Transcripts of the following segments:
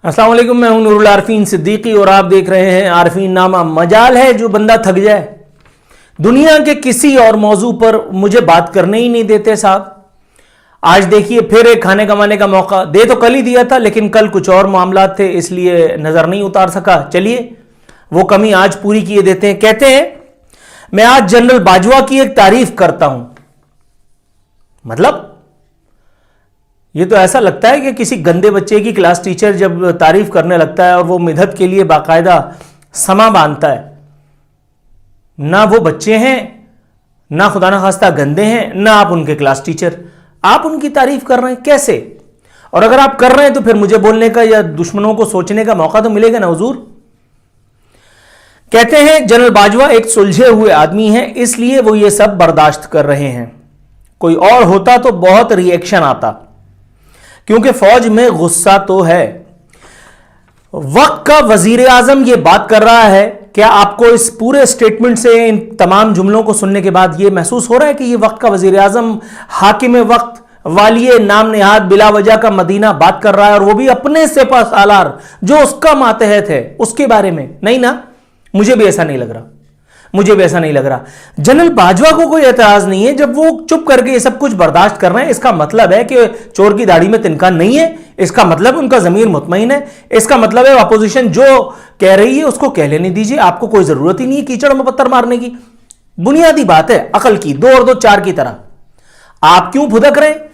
अस्सलाम वालेकुम, मैं हूं नूरुल आरफीन सिद्दीकी और आप देख रहे हैं आरफीन नामा। मजाल है जो बंदा थक जाए, दुनिया के किसी और मौजू पर मुझे बात करने ही नहीं देते साहब। आज देखिए फिर एक खाने कमाने का मौका दे तो कल ही दिया था, लेकिन कल कुछ और मामला थे इसलिए नजर नहीं उतार सका। चलिए वो कमी आज पूरी किए देते हैं। कहते हैं मैं आज जनरल बाजवा की एक तारीफ करता हूं। मतलब ये तो ऐसा लगता है कि किसी गंदे बच्चे की क्लास टीचर जब तारीफ करने लगता है और वो मिधत के लिए बाकायदा समा बांधता है। ना वो बच्चे हैं, ना खुदा ना खास्ता गंदे हैं, ना आप उनके क्लास टीचर, आप उनकी तारीफ कर रहे हैं कैसे? और अगर आप कर रहे हैं तो फिर मुझे बोलने का या दुश्मनों को सोचने का मौका तो मिलेगा ना हुजूर। कहते हैं जनरल बाजवा एक सुलझे हुए आदमी है, इसलिए वो ये सब बर्दाश्त कर रहे हैं। कोई और होता तो बहुत रिएक्शन आता, क्योंकि फौज में गुस्सा तो है। वक्त का वजीर आजम यह बात कर रहा है। क्या आपको इस पूरे स्टेटमेंट से, इन तमाम जुमलों को सुनने के बाद यह महसूस हो रहा है कि यह वक्त का वजीर आजम हाकिम वक्त वालिए नाम नेहाद बिला वजह का मदीना बात कर रहा है, और वो भी अपने सेपा सालार जो उसका मातहत है उसके बारे में? नहीं ना, मुझे भी ऐसा नहीं लग रहा, मुझे भी ऐसा नहीं लग रहा। जनरल बाजवा को कोई एतराज नहीं है जब वो चुप करके ये सब कुछ बर्दाश्त कर रहे हैं। इसका मतलब है कि चोर की दाढ़ी में तिनका नहीं है, इसका मतलब उनका जमीर मुतमईन है, इसका मतलब है अपोजिशन जो कह रही है उसको कह लेने दीजिए। आपको कोई जरूरत ही नहीं है कीचड़ में पत्थर मारने की। बुनियादी बात है अकल की, 2 और 2 4 की तरह। आप क्यों फुदक रहे हैं?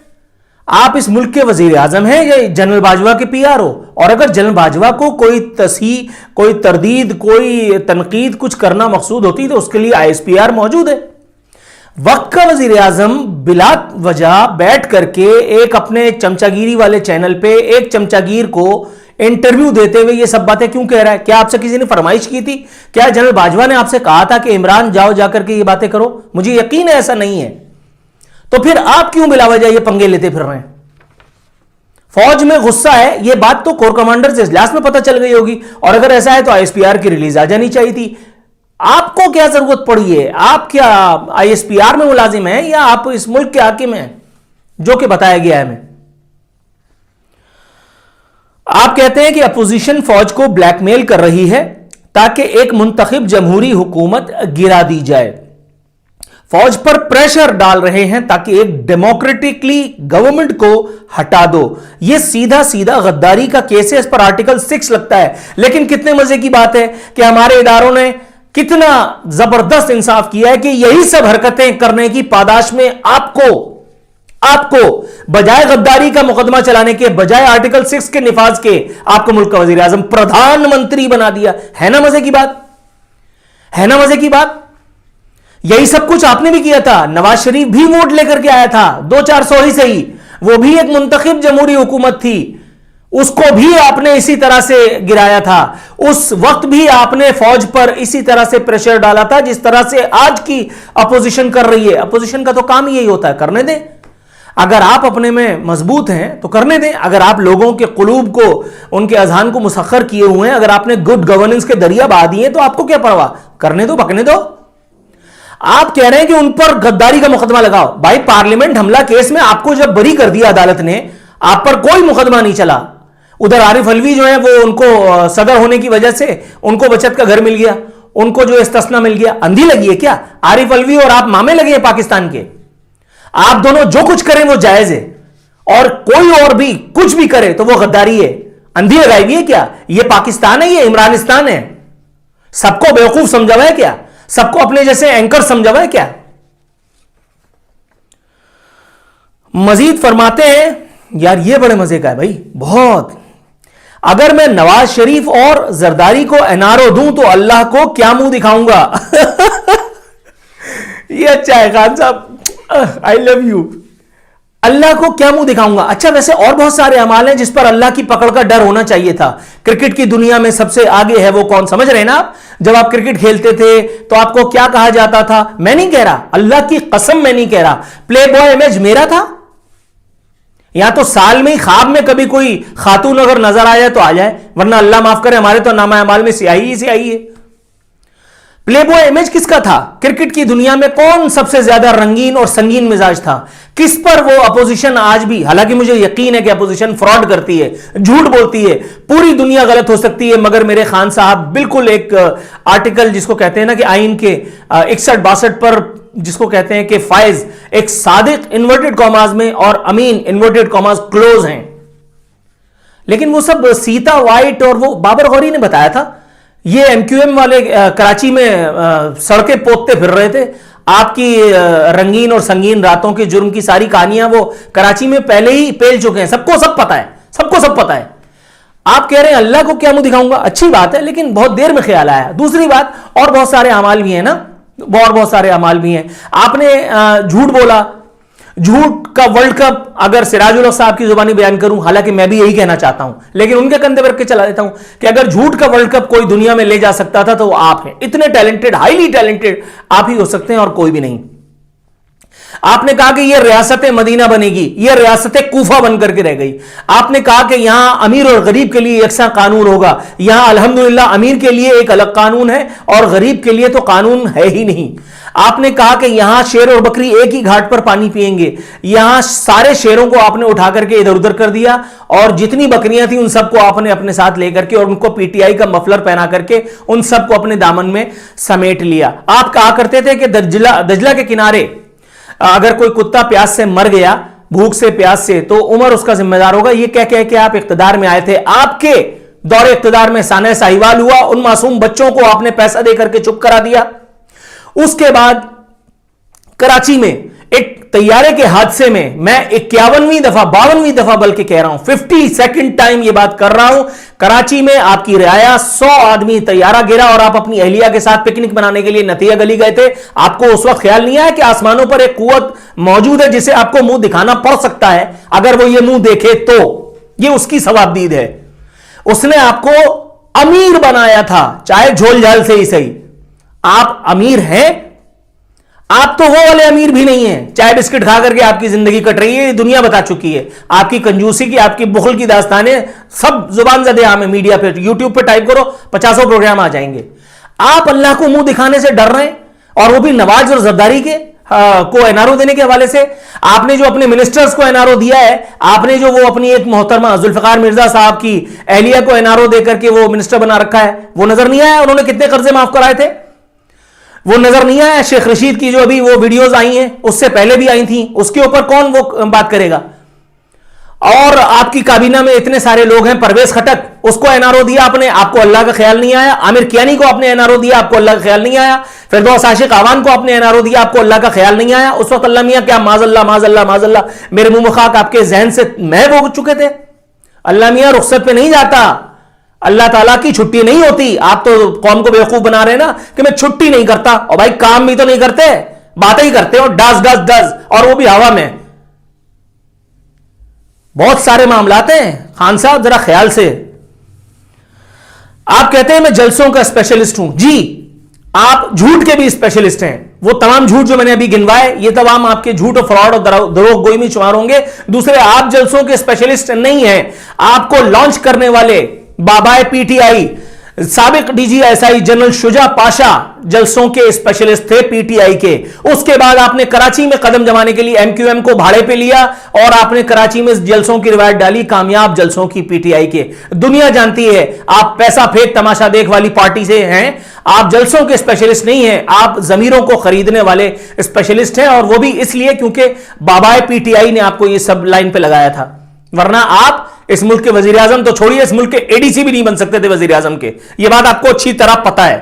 आप इस मुल्क के वजीर आजम हैं या जनरल बाजवा के पीआर हो? और अगर जनरल बाजवा को कोई तस्हीह, कोई तरदीद, कोई तनकीद कुछ करना मकसूद होती तो उसके लिए आईएसपीआर मौजूद है। वक्त का वजीर आजम बिला वजह बैठ करके एक अपने चमचागिरी वाले चैनल पे एक चमचागिर को इंटरव्यू देते हुए ये सब बातें क्यों कह रहा है? क्या आपसे किसी ने फरमाइश की थी? क्या जनरल बाजवा ने आपसे कहा था कि इमरान जाओ जाकर के ये बातें करो? मुझे यकीन है ऐसा नहीं है। तो फिर आप क्यों बिला वजह ये पंगे लेते फिर रहे हैं? फौज में गुस्सा है, ये बात तो कोर कमांडर से इजलास में पता चल गई होगी, और अगर ऐसा है तो आईएसपीआर की रिलीज आ जानी चाहिए थी। आपको क्या जरूरत पड़ी है? आप क्या आईएसपीआर में मुलाजिम हैं या आप इस मुल्क के हाकिम हैं जो कि बताया गया है हमें? आप कहते हैं कि अपोजिशन फौज को ब्लैकमेल कर रही है ताकि एक मुंतखब जमहूरी हुकूमत गिरा दी जाए। फौज पर प्रेशर डाल रहे हैं ताकि एक डेमोक्रेटिकली गवर्नमेंट को हटा दो। यह सीधा सीधा गद्दारी का केस है, इस पर आर्टिकल 6 लगता है। लेकिन कितने मजे की बात है कि हमारे इदारों ने कितना जबरदस्त इंसाफ किया है कि यही सब हरकतें करने की पादाश में आपको बजाय गद्दारी का मुकदमा चलाने के, बजाय आर्टिकल 6 के निफाज के, आपको मुल्क का वजीर आजम प्रधानमंत्री बना दिया। है ना मजे की बात? है ना मजे की बात? यही सब कुछ आपने भी किया था। नवाज शरीफ भी वोट लेकर के आया था 2-400 ही सही, वो भी एक मुंतखब जमहूरी हुकूमत थी, उसको भी आपने इसी तरह से गिराया था। उस वक्त भी आपने फौज पर इसी तरह से प्रेशर डाला था जिस तरह से आज की अपोजिशन कर रही है। अपोजिशन का तो काम यही होता है, करने दें। अगर आप अपने में मजबूत हैं तो करने दें। अगर आप लोगों के कुलूब को, उनके अजहान को मुसख्खर किए हुए हैं, अगर आपने गुड गवर्नेंस के दरिया बहा दिए तो आपको क्या परवाह? करने दो, बकने दो। आप कह रहे हैं कि उन पर गद्दारी का मुकदमा लगाओ। भाई पार्लियामेंट हमला केस में आपको जब बरी कर दिया अदालत ने, आप पर कोई मुकदमा नहीं चला। उधर आरिफ अलवी जो है वो, उनको सदर होने की वजह से उनको बचत का घर मिल गया, उनको जो इस्तिस्ना मिल गया। अंधी लगी है क्या? आरिफ अलवी और आप मामे लगे हैं पाकिस्तान के। आप दोनों जो कुछ करें वो जायज है, और कोई और भी कुछ भी करे तो वो गद्दारी है। अंधी लगाई हुई है क्या? ये पाकिस्तान है, ये इमरानिस्तान है? सबको बेवकूफ समझा हुआ है क्या? सबको अपने जैसे एंकर समझा हुआ है क्या? मजीद फरमाते हैं, यार ये बड़े मजे का है भाई, बहुत। अगर मैं नवाज शरीफ और जरदारी को एनआरओ दूं तो अल्लाह को क्या मुंह दिखाऊंगा? ये अच्छा है खान साहब, आई लव यू। अल्लाह को क्या मुंह दिखाऊंगा? अच्छा, वैसे और बहुत सारे अमाल हैं जिस पर अल्लाह की पकड़ का डर होना चाहिए था। क्रिकेट की दुनिया में सबसे आगे है वो कौन, समझ रहे हैं ना आप? जब आप क्रिकेट खेलते थे तो आपको क्या कहा जाता था? मैं नहीं कह रहा, अल्लाह की कसम मैं नहीं कह रहा, प्ले बॉय इमेज मेरा था। या तो साल में ख्वाब में कभी कोई खातून अगर नजर आ जाए तो आ जाए, वरना अल्लाह माफ करे हमारे तो नामा अमाल में स्याही ही स्याही है। प्लेबॉय इमेज किसका था? क्रिकेट की दुनिया में कौन सबसे ज्यादा रंगीन और संगीन मिजाज था? किस पर वो अपोजिशन आज भी, हालांकि मुझे यकीन है कि अपोजिशन फ्रॉड करती है, झूठ बोलती है, पूरी दुनिया गलत हो सकती है, मगर मेरे खान साहब बिल्कुल एक आर्टिकल जिसको कहते हैं ना कि आइन के 61-62 पर, जिसको कहते हैं कि फायज एक सादिक इन्वर्टेड कॉमाज में और अमीन इन्वर्टेड कॉमाज क्लोज हैं। लेकिन वो सब सीता वाइट और वो बाबर गौरी ने बताया था। ये एमक्यूएम वाले कराची में सड़कें पोतते फिर रहे थे। आपकी रंगीन और संगीन रातों के जुर्म की सारी कहानियां वो कराची में पहले ही पेल चुके हैं, सबको सब पता है, सबको सब पता है। आप कह रहे हैं अल्लाह को क्या मुंह दिखाऊंगा, अच्छी बात है, लेकिन बहुत देर में ख्याल आया। दूसरी बात, और बहुत सारे अमाल भी हैं ना, और बहुत सारे अमाल भी हैं। आपने झूठ बोला, झूठ का वर्ल्ड कप, अगर सिराजुल हक साहब की जुबानी बयान करूं, हालांकि मैं भी यही कहना चाहता हूं, लेकिन उनके कंधे पर के चला देता हूं कि अगर झूठ का वर्ल्ड कप कोई दुनिया में ले जा सकता था तो वो आप हैं। इतने टैलेंटेड, हाईली टैलेंटेड आप ही हो सकते हैं और कोई भी नहीं। आपने कहा कि यह रियासत मदीना बनेगी, यह रियासत कूफा बनकर के रह गई। आपने कहा कि यहां अमीर और गरीब के लिए यकसा कानून होगा। यहां अल्हम्दुलिल्लाह अमीर के लिए एक अलग कानून है और गरीब के लिए तो कानून है ही नहीं। आपने कहा कि यहां शेर और बकरी एक ही घाट पर पानी पिएंगे। यहां सारे शेरों को आपने उठा करके इधर उधर कर दिया और जितनी बकरियां थी उन सबको आपने अपने साथ लेकर के और उनको पीटीआई का मफलर पहना करके उन सबको अपने दामन में समेट लिया। आप कहा करते थे कि दजला के किनारे अगर कोई कुत्ता प्यास से मर गया, भूख से, प्यास से, तो उमर उसका जिम्मेदार होगा। ये कह कह के आप इख्तिदार में आए थे। आपके दौरे इख्तिदार में साने साहिवाल हुआ, उन मासूम बच्चों को आपने पैसा देकर के चुप करा दिया। उसके बाद कराची में एक तैयारे के हादसे में, मैं 51वीं दफा 52वीं दफा बल्कि कह रहा हूं, 52nd टाइम ये बात कर रहा हूं, कराची में आपकी रियाया 100 आदमी तैयारा गिरा और आप अपनी अहलिया के साथ पिकनिक मनाने के लिए नतिया गली गए थे। आपको उस वक्त ख्याल नहीं आया कि आसमानों पर एक कुव्वत मौजूद है जिसे आपको मुंह दिखाना पड़ सकता है। अगर वो ये मुंह देखे तो ये उसकी सवाबदीद है। उसने आपको अमीर बनाया था, चाहे झोल झाल से ही सही। आप अमीर हैं, आप तो वो वाले अमीर भी नहीं हैं। चाय बिस्किट खा करके आपकी जिंदगी कट रही है, दुनिया बता चुकी है। आपकी कंजूसी की, आपकी बुखल की दास्तानें सब जुबान ज़दे आम है। मीडिया पे, यूट्यूब पे टाइप करो, 50 प्रोग्राम आ जाएंगे। आप अल्लाह को मुंह दिखाने से डर रहे हैं, और वो भी नवाज और जरदारी के को एनआरओ देने के हवाले से। आपने जो अपने मिनिस्टर्स को एनआरओ दिया है, आपने जो वो अपनी एक मोहतरमा जुल्फिकार मिर्जा साहब की एहलिया को एनआरओ देकर के वो मिनिस्टर बना रखा है, वो नजर नहीं आया? उन्होंने कितने कर्जे माफ कराए थे, वो नजर नहीं आया? शेख रशीद की जो अभी वो वीडियोस आई हैं, उससे पहले भी आई थी, उसके ऊपर कौन वो बात करेगा? और आपकी काबीना में इतने सारे लोग हैं, परवेज खटक, उसको एनआरओ दिया आपने, आपको अल्लाह का ख्याल नहीं आया। आमिर कियानी को आपने एनआरओ दिया, आपको अल्लाह का ख्याल नहीं आया। फिरदौस आशिक आवान को आपने एनआरओ दिया, आपको अल्लाह का ख्याल नहीं आया। उस वक्त अल्लाह मियां क्या माजल्ला माजल्ला माजल्ला मेरे मुंह में खाक आपके जहन से महव हो चुके थे। अल्लाह मियां रुखसत पे नहीं जाता, अल्लाह ताला की छुट्टी नहीं होती। आप तो कौम को बेवकूफ बना रहे हैं ना कि मैं छुट्टी नहीं करता, और भाई काम भी तो नहीं करते, बातें ही करते हो, डस डस डस, और वो भी हवा में। बहुत सारे मामलात हैं खान साहब, जरा ख्याल से। आप कहते हैं मैं जलसों का स्पेशलिस्ट हूं। जी, आप झूठ के भी स्पेशलिस्ट हैं। वो तमाम झूठ जो मैंने अभी गिनवाए, ये तमाम आपके झूठ और फ्रॉड और दरोग गोई में शुमार होंगे। दूसरे, आप जलसों के स्पेशलिस्ट नहीं हैं। आपको लॉन्च करने वाले बाबाए पीटीआई साबिक डीजीएसआई जनरल शुजा पाशा जलसों के स्पेशलिस्ट थे पीटीआई के। उसके बाद आपने कराची में कदम जमाने के लिए एमक्यूएम को भाड़े पे लिया और आपने कराची में जलसों की रिवायत डाली, कामयाब जलसों की पीटीआई के। दुनिया जानती है आप पैसा फेंक तमाशा देख वाली पार्टी से हैं। आप जलसों के स्पेशलिस्ट नहीं हैं, आप जमीरों को खरीदने वाले स्पेशलिस्ट हैं, और वो भी इसलिए क्योंकि बाबाए पीटीआई ने आपको ये सब लाइन पे लगाया था। वरना आप इस मुल्क के वजीर आजम तो छोड़िए, इस मुल्क के एडीसी भी नहीं बन सकते थे वजीर आजम के। यह बात आपको अच्छी तरह पता है।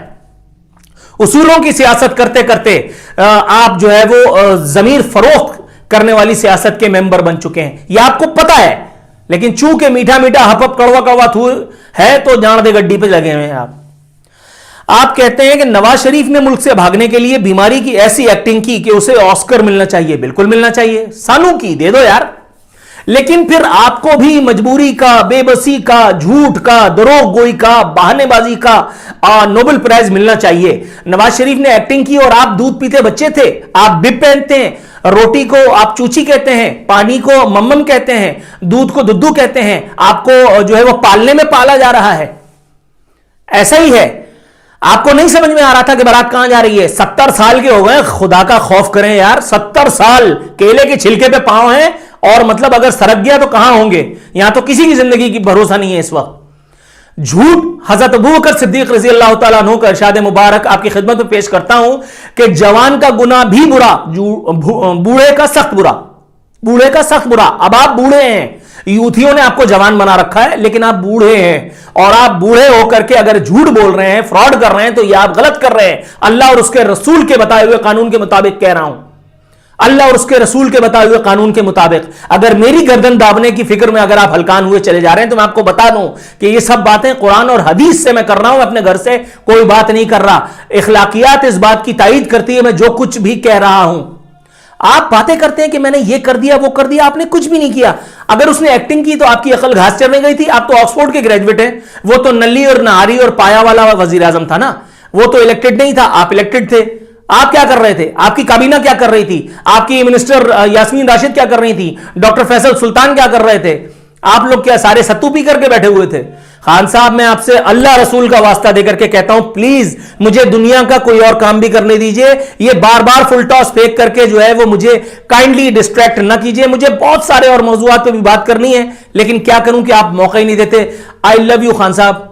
उसूलों की सियासत करते करते आप जो है वो जमीर फरोख्त करने वाली सियासत के मेंबर बन चुके हैं, यह आपको पता है। लेकिन चूंकि मीठा मीठा हपप कड़वा कड़वा थू है तो जान दे गड्डी पे लगे हुए हैं आप कहते हैं कि नवाज शरीफ ने मुल्क से भागने के लिए बीमारी की ऐसी एक्टिंग की कि उसे ऑस्कर मिलना चाहिए। बिल्कुल मिलना चाहिए, सानू की दे दो यार। लेकिन फिर आपको भी मजबूरी का, बेबसी का, झूठ का, दरोग गोई का, बहानेबाजी का नोबेल प्राइज मिलना चाहिए। नवाज शरीफ ने एक्टिंग की और आप दूध पीते बच्चे थे। आप बिब पहनते हैं, रोटी को आप चूची कहते हैं, पानी को मम्मम कहते हैं, दूध को दुद्धू कहते हैं। आपको जो है वो पालने में पाला जा रहा है। ऐसा ही है। आपको नहीं समझ में आ रहा था कि बारात कहां जा रही है? 70 साल के हो गए, खुदा का खौफ करें यार। 70 साल केले के छिलके पे पांव हैं, और मतलब अगर सरक गया तो कहां होंगे? यहां तो किसी की जिंदगी की भरोसा नहीं है इस वक्त। झूठ। हजरत अबू बकर सिद्दीक रजी अल्लाह तआला अन्हु का इरशाद मुबारक आपकी खिदमत में पेश करता हूं कि जवान का गुनाह भी बुरा, बूढ़े का सख्त बुरा, बूढ़े का सख्त बुरा। अब आप बूढ़े हैं, यूथियों ने आपको जवान बना रखा है, लेकिन आप बूढ़े हैं, और आप बूढ़े होकर के अगर झूठ बोल रहे हैं, फ्रॉड कर रहे हैं, तो यह आप गलत कर रहे हैं। अल्लाह और उसके रसूल के बताए हुए कानून के मुताबिक कह रहा हूं, अल्लाह और उसके रसूल के बताए हुए कानून के मुताबिक। अगर मेरी गर्दन दाबने की फिक्र में अगर आप हलकान हुए चले जा रहे हैं, तो मैं आपको बता दूं कि ये सब बातें कुरान और हदीस से मैं कर रहा हूं, अपने घर से कोई बात नहीं कर रहा। इखलाकियात इस बात की तायीद करती है मैं जो कुछ भी कह रहा हूं। आप बातें करते हैं कि मैंने ये कर दिया, वो कर दिया, आपने कुछ भी नहीं किया। अगर उसने एक्टिंग की तो आपकी अकल घास चरने गई थी। आप तो ऑक्सफोर्ड के ग्रेजुएट हैं, वो तो नली और नारी और पाया वाला वजीर आजम था ना, वो तो इलेक्टेड नहीं था, आप इलेक्टेड थे। आप क्या कर रहे थे? आपकी काबीना क्या कर रही थी? आपकी मिनिस्टर यास्मीन राशिद क्या कर रही थी? डॉक्टर फैसल सुल्तान क्या कर रहे थे? आप लोग क्या सारे सत्तू पी करके बैठे हुए थे? खान साहब, मैं आपसे अल्लाह रसूल का वास्ता देकर के कहता हूं, प्लीज मुझे दुनिया का कोई और काम भी करने दीजिए। ये बार बार फुल टॉस फेंक करके जो है वो मुझे काइंडली डिस्ट्रैक्ट ना कीजिए। मुझे बहुत सारे और मौजूआत पे भी बात करनी है, लेकिन क्या करूं कि आप मौका ही नहीं देते। आई लव यू खान साहब,